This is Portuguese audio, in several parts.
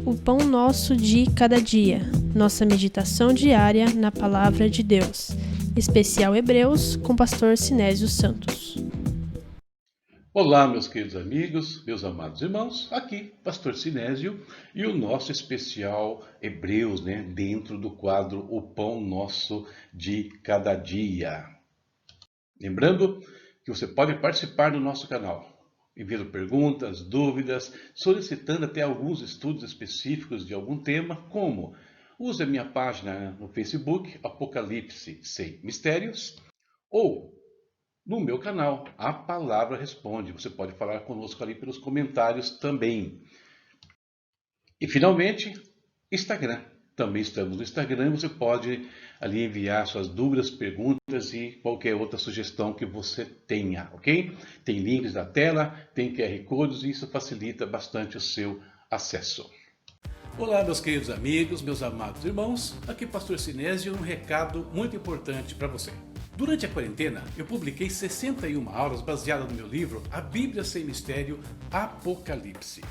O Pão Nosso de Cada Dia, nossa meditação diária na Palavra de Deus. Especial Hebreus com Pastor Sinésio Santos. Olá, meus queridos amigos, meus amados irmãos, aqui Pastor Sinésio e o nosso especial Hebreus, dentro do quadro O Pão Nosso de Cada Dia. Lembrando que você pode participar do nosso canal, enviando perguntas, dúvidas, solicitando até alguns estudos específicos de algum tema, como use a minha página no Facebook, Apocalipse Sem Mistérios, ou no meu canal, A Palavra Responde. Você pode falar conosco ali pelos comentários também. E finalmente, Instagram. Também estamos no Instagram. Você pode ali enviar suas dúvidas, perguntas e qualquer outra sugestão que você tenha, ok? Tem links na tela, tem QR Codes e isso facilita bastante o seu acesso. Olá, meus queridos amigos, meus amados irmãos. Aqui Pastor Sinésio, um recado muito importante para você. Durante a quarentena, eu publiquei 61 aulas baseadas no meu livro A Bíblia Sem Mistério, Apocalipse.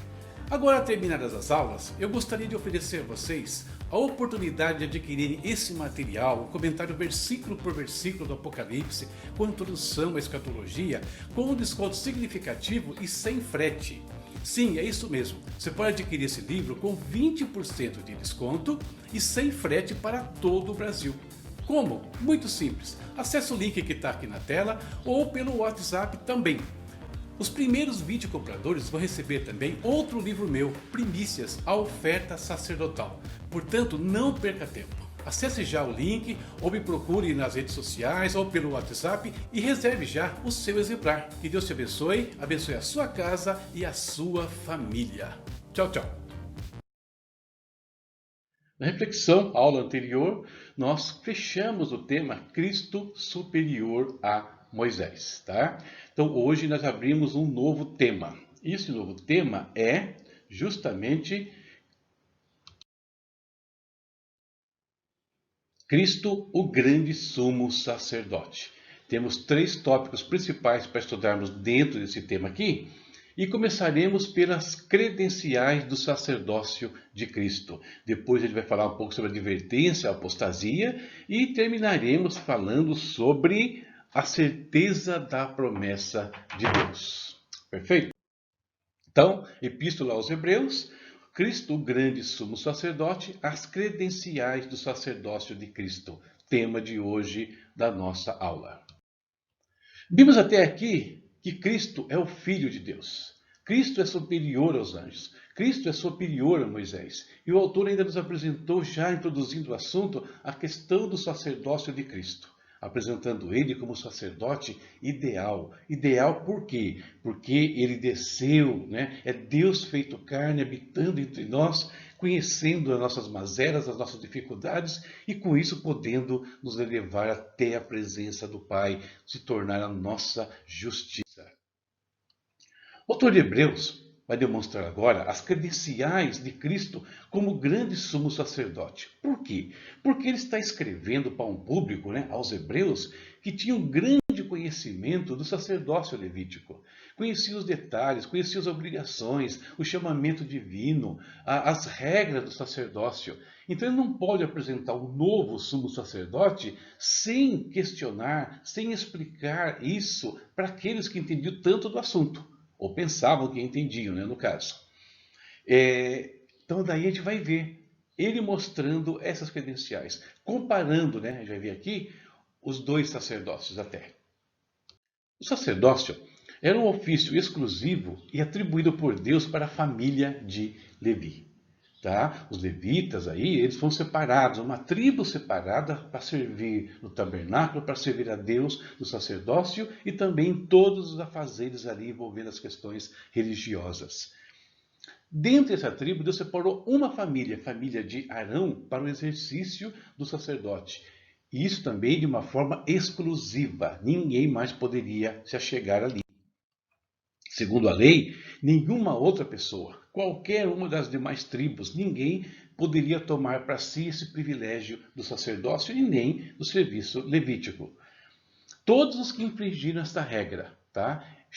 Agora, terminadas as aulas, eu gostaria de oferecer a vocês a oportunidade de adquirirem esse material, o comentário versículo por versículo do Apocalipse, com introdução à escatologia, com um desconto significativo e sem frete. Sim, é isso mesmo. Você pode adquirir esse livro com 20% de desconto e sem frete para todo o Brasil. Como? Muito simples. Acesse o link que está aqui na tela ou pelo WhatsApp também. Os primeiros 20 compradores vão receber também outro livro meu, Primícias, a Oferta Sacerdotal. Portanto, não perca tempo. Acesse já o link ou me procure nas redes sociais ou pelo WhatsApp e reserve já o seu exemplar. Que Deus te abençoe, abençoe a sua casa e a sua família. Tchau, tchau. Na reflexão, aula anterior, nós fechamos o tema Cristo superior a Moisés, tá? Então hoje nós abrimos um novo tema. Esse novo tema é justamente Cristo, o grande sumo sacerdote. Temos 3 tópicos principais para estudarmos dentro desse tema aqui. E começaremos pelas credenciais do sacerdócio de Cristo. Depois ele vai falar um pouco sobre a advertência à apostasia e terminaremos falando sobre a certeza da promessa de Deus. Perfeito? Então, Epístola aos Hebreus, Cristo, o grande sumo sacerdote, as credenciais do sacerdócio de Cristo. Tema de hoje da nossa aula. Vimos até aqui que Cristo é o Filho de Deus. Cristo é superior aos anjos. Cristo é superior a Moisés. E o autor ainda nos apresentou, já introduzindo o assunto, a questão do sacerdócio de Cristo, apresentando ele como sacerdote ideal. Ideal por quê? Porque ele desceu, é Deus feito carne, habitando entre nós, conhecendo as nossas mazelas, as nossas dificuldades e com isso podendo nos elevar até a presença do Pai, se tornar a nossa justiça. O autor de Hebreus vai demonstrar agora as credenciais de Cristo como grande sumo sacerdote. Por quê? Porque ele está escrevendo para um público, aos hebreus, que tinha um grande conhecimento do sacerdócio levítico. Conhecia os detalhes, conhecia as obrigações, o chamamento divino, as regras do sacerdócio. Então ele não pode apresentar um novo sumo sacerdote sem questionar, sem explicar isso para aqueles que entendiam tanto do assunto. Ou pensavam que entendiam, no caso. Então daí a gente vai ver ele mostrando essas credenciais, comparando, a gente vai ver aqui, os 2 sacerdócios até. O sacerdócio era um ofício exclusivo e atribuído por Deus para a família de Levi. Tá? Os levitas aí, eles foram separados, uma tribo separada para servir no tabernáculo, para servir a Deus no sacerdócio e também todos os afazeres ali envolvendo as questões religiosas. Dentro dessa tribo, Deus separou uma família, a família de Arão, para o exercício do sacerdote. E isso também de uma forma exclusiva, ninguém mais poderia se achegar ali. Segundo a lei, nenhuma outra pessoa, qualquer uma das demais tribos, ninguém poderia tomar para si esse privilégio do sacerdócio e nem do serviço levítico. Todos os que infringiram esta regra,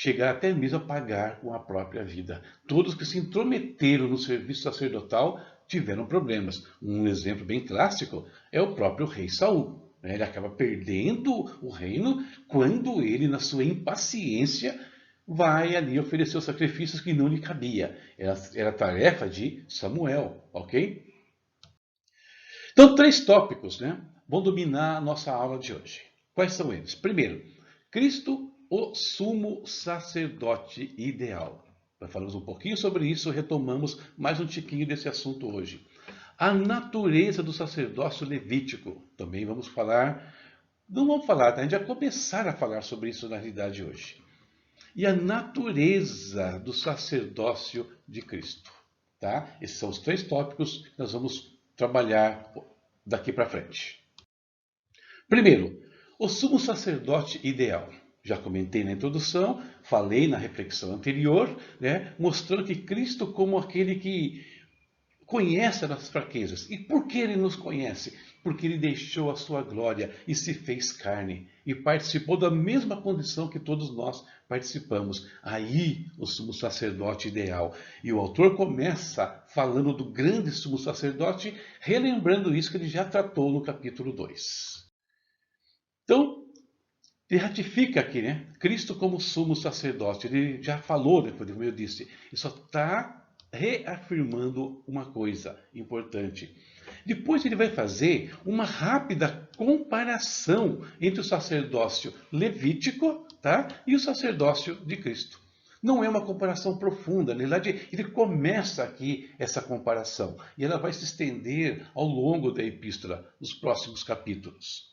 chegar até mesmo a pagar com a própria vida. Todos que se intrometeram no serviço sacerdotal tiveram problemas. Um exemplo bem clássico é o próprio rei Saul. Ele acaba perdendo o reino quando ele, na sua impaciência, vai ali oferecer os sacrifícios que não lhe cabia. Era tarefa de Samuel, ok? Então, 3 tópicos, né, vão dominar a nossa aula de hoje. Quais são eles? Primeiro, Cristo, o sumo sacerdote ideal. Nós falamos um pouquinho sobre isso, retomamos mais um tiquinho desse assunto hoje. A natureza do sacerdócio levítico. Também vamos falar, não vamos falar, tá? A gente vai começar a falar sobre isso na realidade hoje. E a natureza do sacerdócio de Cristo. Tá? Esses são os 3 tópicos que nós vamos trabalhar daqui para frente. Primeiro, o sumo sacerdote ideal. Já comentei na introdução, falei na reflexão anterior, né, mostrando que Cristo como aquele que conhece as fraquezas. E por que ele nos conhece? Porque ele deixou a sua glória e se fez carne e participou da mesma condição que todos nós participamos. Aí o sumo sacerdote ideal. E o autor começa falando do grande sumo sacerdote, relembrando isso que ele já tratou no capítulo 2. Então, ele ratifica aqui, né? Cristo como sumo sacerdote. Ele já falou, né, como eu disse, ele só está reafirmando uma coisa importante. Depois ele vai fazer uma rápida comparação entre o sacerdócio levítico, tá, e o sacerdócio de Cristo. Não é uma comparação profunda, na verdade ele começa aqui essa comparação e ela vai se estender ao longo da epístola, nos próximos capítulos.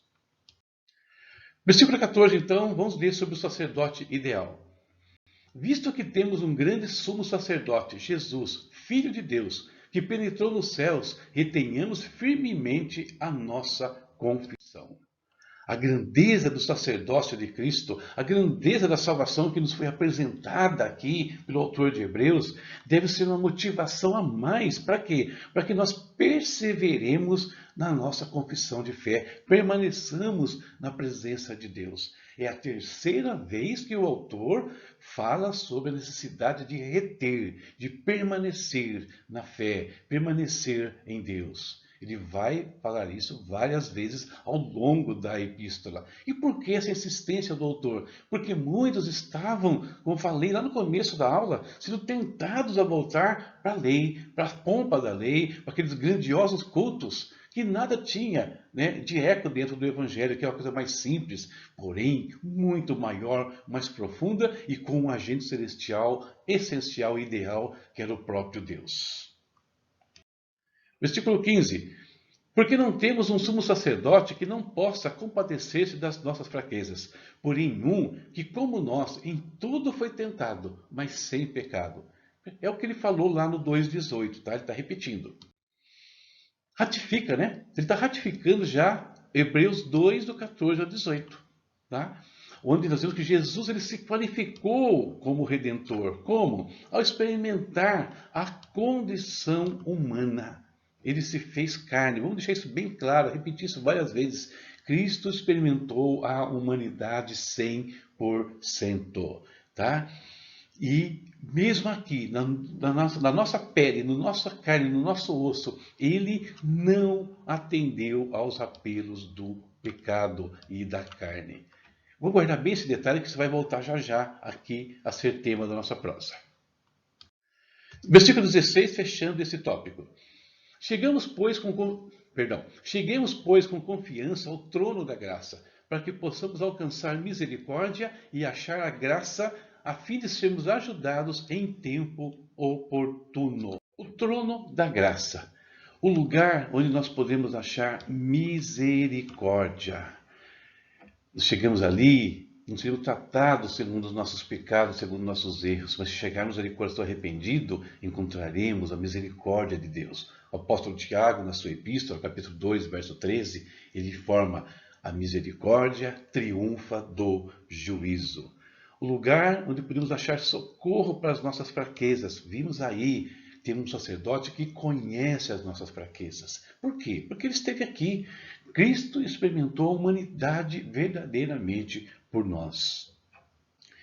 Versículo 14, então, vamos ler sobre o sacerdote ideal. Visto que temos um grande sumo sacerdote, Jesus, Filho de Deus, que penetrou nos céus, retenhamos firmemente a nossa confissão. A grandeza do sacerdócio de Cristo, a grandeza da salvação que nos foi apresentada aqui pelo autor de Hebreus, deve ser uma motivação a mais. Para quê? Para que nós perseveremos na nossa confissão de fé, permaneçamos na presença de Deus. É a 3ª vez que o autor fala sobre a necessidade de reter, de permanecer na fé, permanecer em Deus. Ele vai falar isso várias vezes ao longo da epístola. E por que essa insistência do autor? Porque muitos estavam, como falei lá no começo da aula, sendo tentados a voltar para a lei, para a pompa da lei, para aqueles grandiosos cultos que nada tinha, né, de eco dentro do Evangelho, que é uma coisa mais simples, porém muito maior, mais profunda e com um agente celestial essencial e ideal, que era o próprio Deus. Versículo 15. Porque não temos um sumo sacerdote que não possa compadecer-se das nossas fraquezas, porém um que, como nós, em tudo foi tentado, mas sem pecado. É o que ele falou lá no 2,18, tá? Ele está repetindo. Ratifica, né? Ele está ratificando já Hebreus 2, do 14 ao 18, tá? Onde nós vemos que Jesus ele se qualificou como Redentor. Como? Ao experimentar a condição humana. Ele se fez carne. Vamos deixar isso bem claro, repetir isso várias vezes. Cristo experimentou a humanidade 100%. Tá? E mesmo aqui, na nossa pele, na nossa carne, no nosso osso, ele não atendeu aos apelos do pecado e da carne. Vou guardar bem esse detalhe que você vai voltar já já aqui a ser tema da nossa prosa. Versículo 16, fechando esse tópico. Cheguemos, pois, com confiança ao trono da graça, para que possamos alcançar misericórdia e achar a graça, a fim de sermos ajudados em tempo oportuno. O trono da graça, o lugar onde nós podemos achar misericórdia. Chegamos ali, não seremos tratados segundo os nossos pecados, segundo os nossos erros, mas se chegarmos ali com o coração arrependido, encontraremos a misericórdia de Deus. O apóstolo Tiago, na sua epístola, capítulo 2, verso 13, ele forma: a misericórdia triunfa do juízo. O lugar onde podemos achar socorro para as nossas fraquezas. Vimos aí, temos um sacerdote que conhece as nossas fraquezas. Por quê? Porque ele esteve aqui. Cristo experimentou a humanidade verdadeiramente por nós.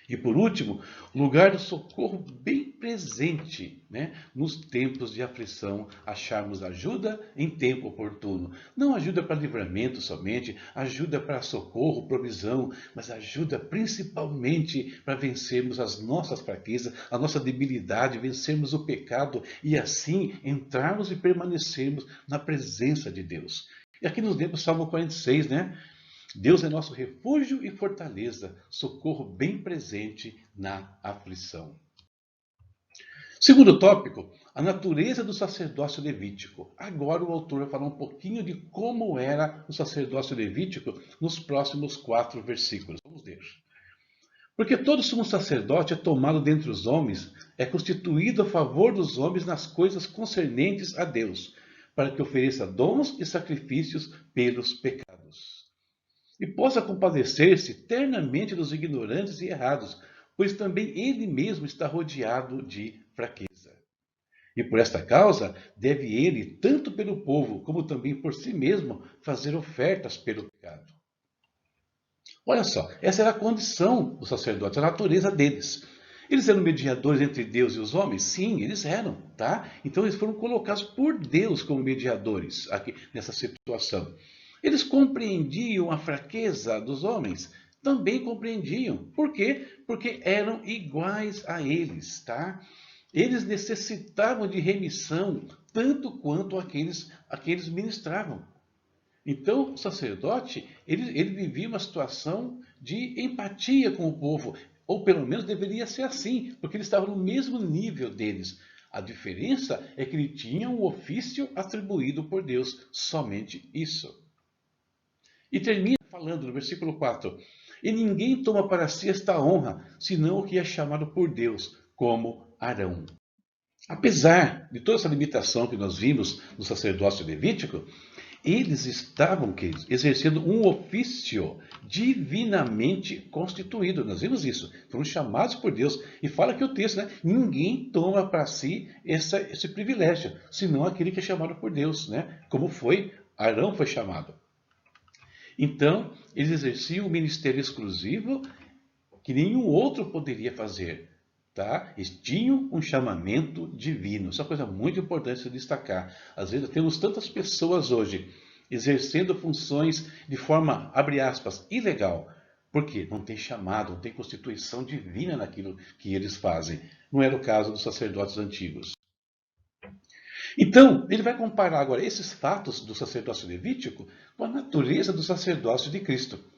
E por último, lugar do socorro bem presente, né? Nos tempos de aflição, acharmos ajuda em tempo oportuno. Não ajuda para livramento somente, ajuda para socorro, provisão, mas ajuda principalmente para vencermos as nossas fraquezas, a nossa debilidade, vencermos o pecado e assim entrarmos e permanecermos na presença de Deus. E aqui nos lembra o Salmo 46, né? Deus é nosso refúgio e fortaleza, socorro bem presente na aflição. Segundo tópico, a natureza do sacerdócio levítico. Agora o autor vai falar um pouquinho de como era o sacerdócio levítico nos próximos 4 versículos. Vamos ler. Porque todo sumo sacerdote é tomado dentre os homens, é constituído a favor dos homens nas coisas concernentes a Deus, para que ofereça dons e sacrifícios pelos pecados. E possa compadecer-se ternamente dos ignorantes e errados, pois também ele mesmo está rodeado de fraqueza. E por esta causa deve ele, tanto pelo povo como também por si mesmo, fazer ofertas pelo pecado. Olha só, essa era a condição dos sacerdotes, a natureza deles. Eles eram mediadores entre Deus e os homens? Sim, eles eram, tá? Então eles foram colocados por Deus como mediadores aqui nessa situação. Eles compreendiam a fraqueza dos homens? Também compreendiam. Por quê? Porque eram iguais a eles, tá? Eles necessitavam de remissão tanto quanto aqueles ministravam. Então, o sacerdote, ele vivia uma situação de empatia com o povo, ou pelo menos deveria ser assim, porque ele estava no mesmo nível deles. A diferença é que ele tinha um ofício atribuído por Deus, somente isso. E termina falando no versículo 4: E ninguém toma para si esta honra, senão o que é chamado por Deus, como Arão. Apesar de toda essa limitação que nós vimos no sacerdócio levítico, eles estavam, queridos, exercendo um ofício divinamente constituído. Nós vimos isso. Foram chamados por Deus. E fala aqui o texto, né? Ninguém toma para si esse privilégio, senão aquele que é chamado por Deus, né? Como Arão foi chamado. Então, eles exerciam um ministério exclusivo que nenhum outro poderia fazer. Tá? Eles tinham um chamamento divino. Isso é uma coisa muito importante de destacar. Às vezes temos tantas pessoas hoje exercendo funções de forma, abre aspas, ilegal. Por quê? Não tem chamado, não tem constituição divina naquilo que eles fazem. Não era o caso dos sacerdotes antigos. Então, ele vai comparar agora esses fatos do sacerdócio levítico com a natureza do sacerdócio de Cristo.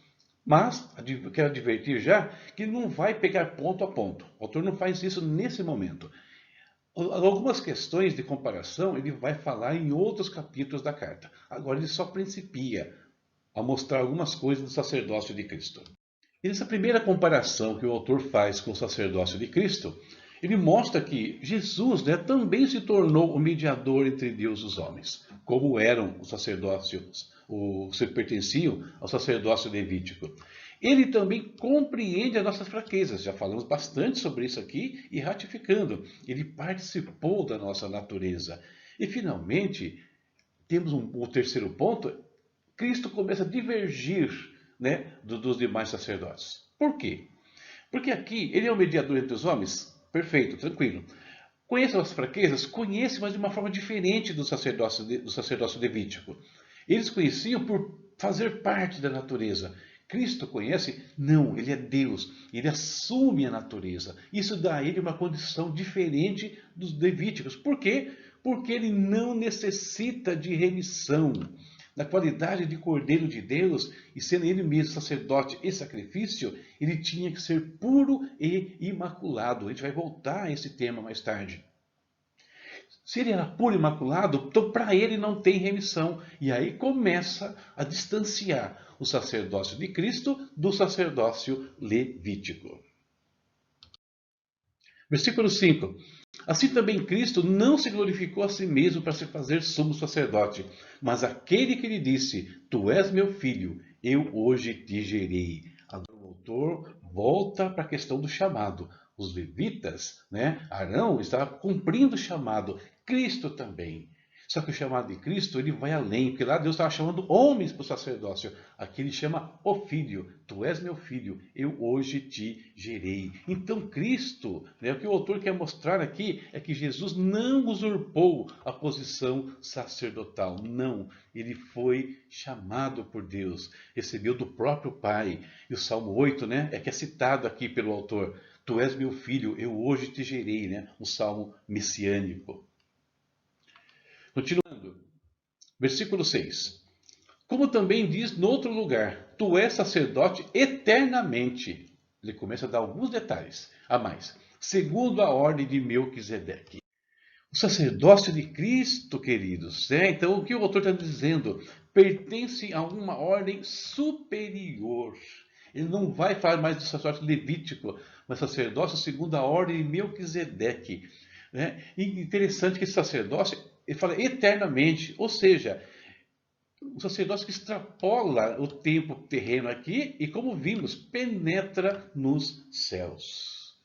Mas, quero advertir já, que não vai pegar ponto a ponto. O autor não faz isso nesse momento. Algumas questões de comparação ele vai falar em outros capítulos da carta. Agora ele só principia a mostrar algumas coisas do sacerdócio de Cristo. E nessa primeira comparação que o autor faz com o sacerdócio de Cristo, ele mostra que Jesus, né, também se tornou o mediador entre Deus e os homens, como eram os sacerdócios, que pertenciam ao sacerdócio levítico. Ele também compreende as nossas fraquezas, já falamos bastante sobre isso aqui, e ratificando, ele participou da nossa natureza. E finalmente, temos o terceiro ponto: Cristo começa a divergir, né, dos demais sacerdotes. Por quê? Porque aqui ele é o mediador entre os homens. Perfeito, tranquilo. Conheça as fraquezas? Conhece, mas de uma forma diferente do sacerdócio levítico. Eles conheciam por fazer parte da natureza. Cristo conhece? Não, ele é Deus. Ele assume a natureza. Isso dá a ele uma condição diferente dos levíticos. Por quê? Porque ele não necessita de remissão. Na qualidade de Cordeiro de Deus, e sendo ele mesmo sacerdote e sacrifício, ele tinha que ser puro e imaculado. A gente vai voltar a esse tema mais tarde. Se ele era puro e imaculado, então para ele não tem remissão. E aí começa a distanciar o sacerdócio de Cristo do sacerdócio levítico. Versículo 5. Assim também Cristo não se glorificou a si mesmo para se fazer sumo sacerdote, mas aquele que lhe disse: Tu és meu filho, eu hoje te gerei. Agora o autor volta para a questão do chamado. Os levitas, né? Arão estava cumprindo o chamado, Cristo também. Só que o chamado de Cristo, ele vai além, porque lá Deus estava chamando homens para o sacerdócio. Aqui ele chama o Filho. Tu és meu filho, eu hoje te gerei. Então Cristo, né, o que o autor quer mostrar aqui é que Jesus não usurpou a posição sacerdotal. Não, ele foi chamado por Deus, recebeu do próprio Pai. E o Salmo 8, né, é que é citado aqui pelo autor. Tu és meu filho, eu hoje te gerei, né? Um salmo messiânico. Continuando, versículo 6. Como também diz no outro lugar, tu és sacerdote eternamente. Ele começa a dar alguns detalhes a mais. Segundo a ordem de Melquisedeque. O sacerdócio de Cristo, queridos, né? Então o que o autor está dizendo? Pertence a uma ordem superior. Ele não vai falar mais do sacerdócio levítico, mas sacerdócio segundo a ordem de Melquisedeque. Né? E interessante que esse sacerdócio, ele fala eternamente, ou seja, um sacerdócio que extrapola o tempo terreno aqui e, como vimos, penetra nos céus.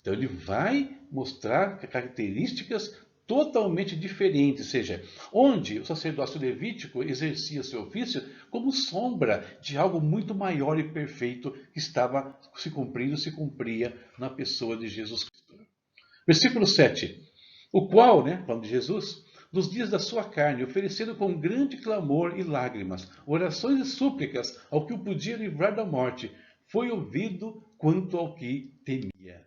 Então ele vai mostrar características totalmente diferentes, ou seja, onde o sacerdócio levítico exercia seu ofício como sombra de algo muito maior e perfeito que estava se cumprindo, se cumpria na pessoa de Jesus Cristo. Versículo 7. O qual, né, falando de Jesus, nos dias da sua carne, oferecendo com grande clamor e lágrimas, orações e súplicas ao que o podia livrar da morte, foi ouvido quanto ao que temia.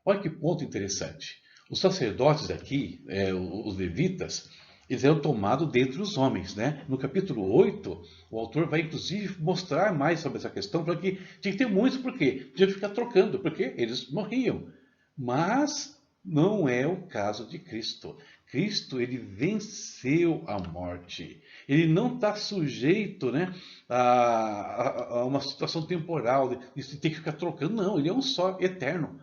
Olha que ponto interessante. Os sacerdotes aqui, os levitas, eles eram tomados dentre os homens, né? No capítulo 8, o autor vai inclusive mostrar mais sobre essa questão, para que tinha que ter muitos, por quê? Tinha que ficar trocando, porque eles morriam. Mas não é o caso de Cristo. Cristo, ele venceu a morte. Ele não está sujeito, né, a uma situação temporal, de ter que ficar trocando. Não, ele é um só, eterno.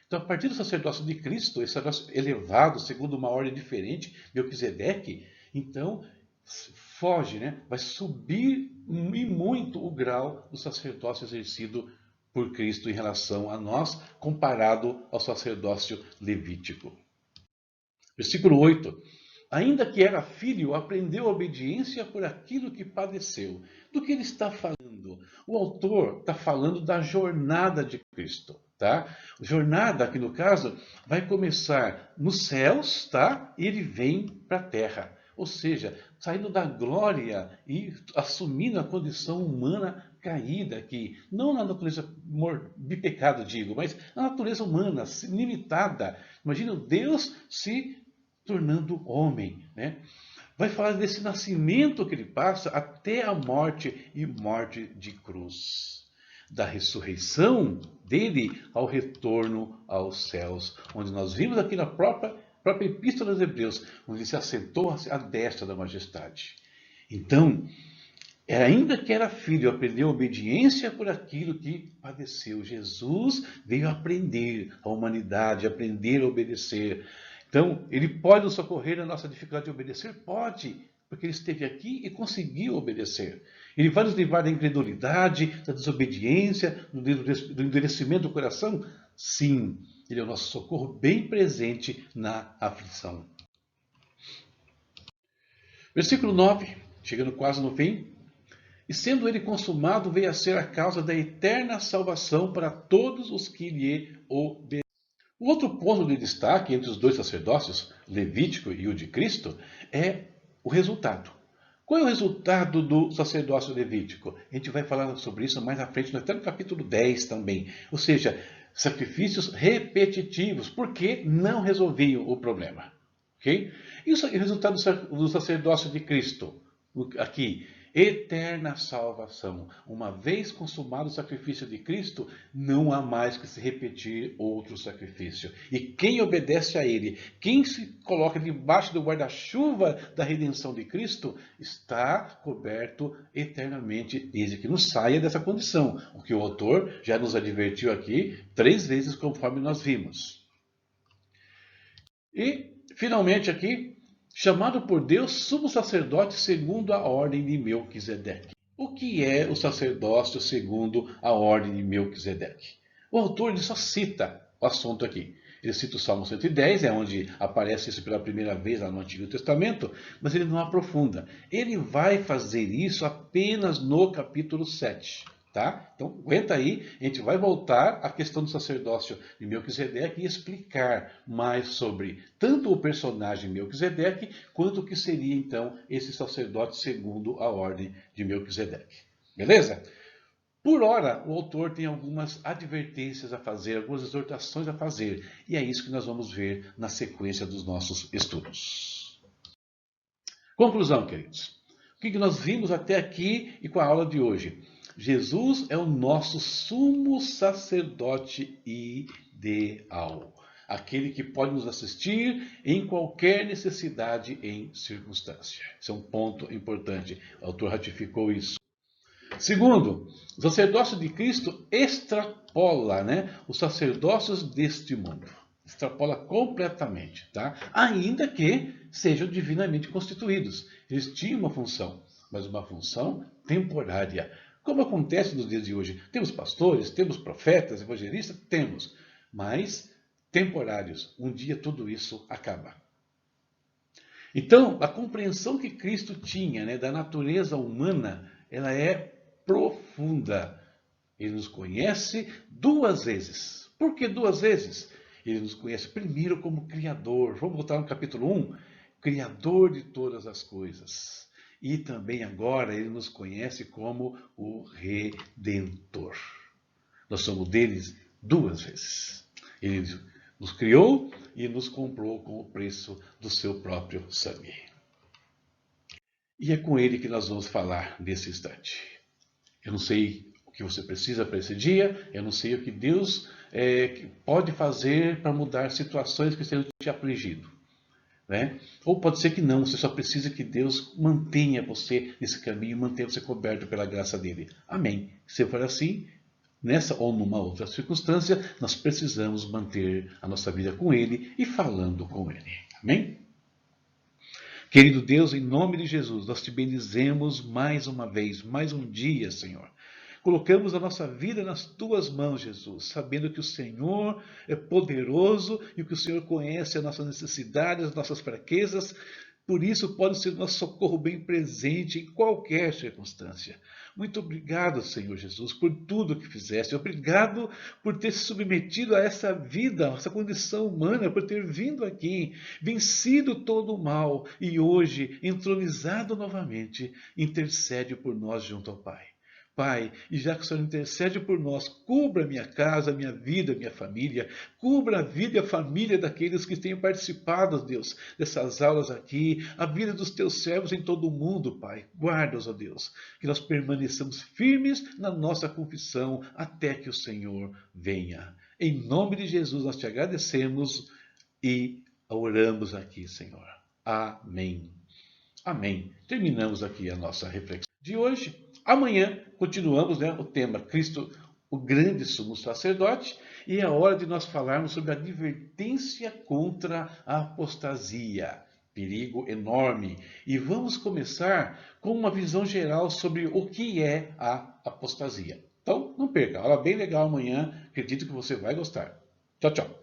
Então, a partir do sacerdócio de Cristo, esse sacerdócio elevado, segundo uma ordem diferente, Melquisedeque, então foge, né? Vai subir e muito o grau do sacerdócio exercido por Cristo em relação a nós, comparado ao sacerdócio levítico. Versículo 8. Ainda que era filho, aprendeu a obediência por aquilo que padeceu. Do que ele está falando? O autor está falando da jornada de Cristo. Tá? Jornada, aqui no caso, vai começar nos céus, tá? E ele vem para a terra. Ou seja, saindo da glória e assumindo a condição humana caída aqui. Não na natureza de pecado, digo, mas na natureza humana, limitada. Imagina Deus se tornando homem, né? Vai falar desse nascimento que ele passa até a morte e morte de cruz. Da ressurreição dele ao retorno aos céus, onde nós vimos aqui na própria Epístola aos Hebreus, onde ele se assentou à destra da majestade. Então, ainda que era filho, aprendeu obediência por aquilo que padeceu. Jesus veio aprender a humanidade, aprender a obedecer. Então, ele pode nos socorrer na nossa dificuldade de obedecer? Pode, porque ele esteve aqui e conseguiu obedecer. Ele vai nos livrar da incredulidade, da desobediência, do endurecimento do coração? Sim, ele é o nosso socorro bem presente na aflição. Versículo 9, chegando quase no fim. E sendo ele consumado, veio a ser a causa da eterna salvação para todos os que lhe obedecem. O outro ponto de destaque entre os dois sacerdócios, Levítico e o de Cristo, é o resultado. Qual é o resultado do sacerdócio levítico? A gente vai falar sobre isso mais à frente, até no capítulo 10 também. Ou seja, sacrifícios repetitivos, porque não resolviam o problema. Okay? E o resultado do sacerdócio de Cristo? Aqui, eterna salvação. Uma vez consumado o sacrifício de Cristo, não há mais que se repetir outro sacrifício. E quem obedece a ele, quem se coloca debaixo do guarda-chuva da redenção de Cristo, está coberto eternamente, desde que não saia dessa condição. O que o autor já nos advertiu aqui 3 vezes, conforme nós vimos. E, finalmente aqui, chamado por Deus sumo sacerdote segundo a ordem de Melquisedeque. O que é o sacerdócio segundo a ordem de Melquisedeque? O autor ele só cita o assunto aqui. Ele cita o Salmo 110, é onde aparece isso pela primeira vez lá no Antigo Testamento, mas ele não aprofunda. Ele vai fazer isso apenas no capítulo 7. Tá? Então, aguenta aí, a gente vai voltar à questão do sacerdócio de Melquisedeque e explicar mais sobre tanto o personagem Melquisedeque, quanto o que seria então esse sacerdote segundo a ordem de Melquisedeque. Beleza? Por ora, o autor tem algumas advertências a fazer, algumas exortações a fazer, e é isso que nós vamos ver na sequência dos nossos estudos. Conclusão, queridos. O que nós vimos até aqui e com a aula de hoje? Jesus é o nosso sumo sacerdote ideal. Aquele que pode nos assistir em qualquer necessidade em circunstância. Esse é um ponto importante. O autor ratificou isso. Segundo, o sacerdócio de Cristo extrapola, os sacerdócios deste mundo. Extrapola completamente, tá? Ainda que sejam divinamente constituídos. Eles tinham uma função, mas uma função temporária. Como acontece nos dias de hoje. Temos pastores, temos profetas, evangelistas, temos, mas temporários. Um dia tudo isso acaba. Então, a compreensão que Cristo tinha, da natureza humana, ela é profunda. Ele nos conhece duas vezes. Por que duas vezes? Ele nos conhece primeiro como Criador. Vamos voltar no capítulo 1. Criador de todas as coisas. E também agora ele nos conhece como o Redentor. Nós somos deles duas vezes. Ele nos criou e nos comprou com o preço do seu próprio sangue. E é com ele que nós vamos falar nesse instante. Eu não sei o que você precisa para esse dia, eu não sei o que Deus pode fazer para mudar situações que tenham te afligido. Ou pode ser que não, você só precisa que Deus mantenha você nesse caminho, mantenha você coberto pela graça dele. Amém. Se for assim, nessa ou numa outra circunstância, nós precisamos manter a nossa vida com ele e falando com ele. Amém? Querido Deus, em nome de Jesus, nós te bendizemos mais uma vez, mais um dia, Senhor. Colocamos a nossa vida nas tuas mãos, Jesus, sabendo que o Senhor é poderoso e que o Senhor conhece as nossas necessidades, as nossas fraquezas. Por isso pode ser nosso socorro bem presente em qualquer circunstância. Muito obrigado, Senhor Jesus, por tudo que fizeste. Obrigado por ter se submetido a essa vida, a essa condição humana, por ter vindo aqui, vencido todo o mal e hoje, entronizado novamente, intercede por nós junto ao Pai. Pai, e já que o Senhor intercede por nós, cubra minha casa, minha vida, minha família, cubra a vida e a família daqueles que têm participado, Deus, dessas aulas aqui, a vida dos teus servos em todo o mundo, Pai. Guarda-os, ó Deus, que nós permaneçamos firmes na nossa confissão até que o Senhor venha. Em nome de Jesus nós te agradecemos e oramos aqui, Senhor. Amém. Amém. Terminamos aqui a nossa reflexão de hoje. Amanhã continuamos o tema Cristo, o grande sumo sacerdote, e é hora de nós falarmos sobre a advertência contra a apostasia. Perigo enorme. E vamos começar com uma visão geral sobre o que é a apostasia. Então, não perca, aula bem legal amanhã, acredito que você vai gostar. Tchau, tchau.